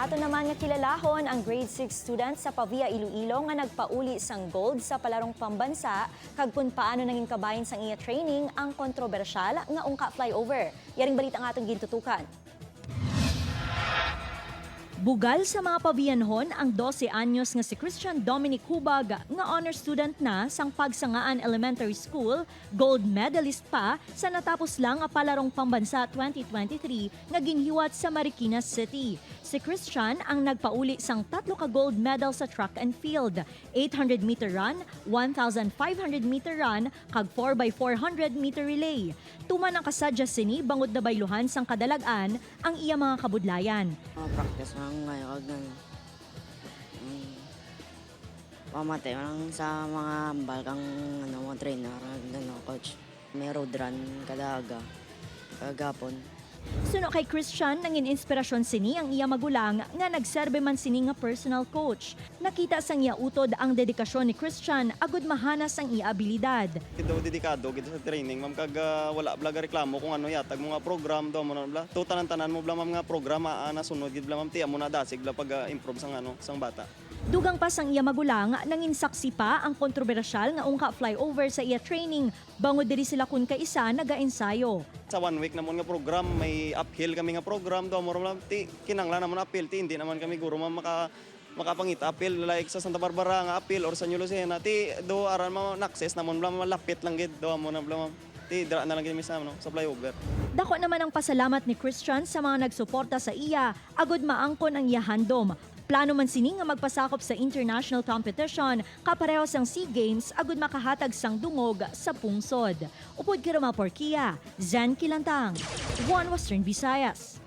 Ato naman nga kilalahon ang grade 6 students sa Pavia Iloilo nga nagpauli sang gold sa palarong pambansa kag kung paano nanging kabahin sang iya training ang kontrobersyal nga ungka flyover. Yaring balita nga atong gintutukan. Bugal sa mga pabiyanhon ang 12 anyos nga si Christian Dominic Hubag nga honor student na sang Pagsangaan Elementary School, gold medalist pa sa natapos lang nga palarong pambansa 2023 nga ginhiwat sa Marikina City. Si Christian ang nagpauli sang 3 ka gold medal sa track and field, 800-meter run, 1,500-meter run, kag 4x400-meter relay. Tuman ang kasadya sini bangod na bayluhan sang kadalagan ang iya mga kabudlayan. Practice lang ngayon pamatay lang sa mga balkang mga trainer, coach. May road run kadaga, kagapon. Suno kay Christian, nangin inspirasyon sini ang iya magulang nga nagserbe man sini nga personal coach. Nakita sang iya utod ang dedikasyon ni Christian agud mahanas ang iya abilidad. Ito dedikado gito sa training, ma'am, kag wala bla reklamo kung ano yatag mga program do mo na bla. Tanan mo bla ma'am nga programa nasunod gid bla ma'am ti amo na dasig bla pag improve sang bata. Dugang pa sang iya magulang nangin saksi pa ang kontrobersyal nga ungka flyover sa iya training bangod diri sila kun kaisa naga-ensayo. Sa 1 week namon nga program may uphill kami nga program do mo bla ti kinanglan namon uphill ti hindi naman kami guro ma'am makapangita appeal like sa Santa Barbara nga appeal or sa New Lucena ti do aran mo access namon bla malapit lang gid do mo na bla ti dira na lang gid mi sa sa flyover. Dako naman ang pasalamat ni Christian sa mga nagsuporta sa iya agud maangkon ang iya handom. Plano man sini nga magpasakop sa international competition kapareho sang SEA Games agud makahatag sang dungog sa pungsod. Upod kay Roma Porquia, Zen Kilantang, One Western Visayas.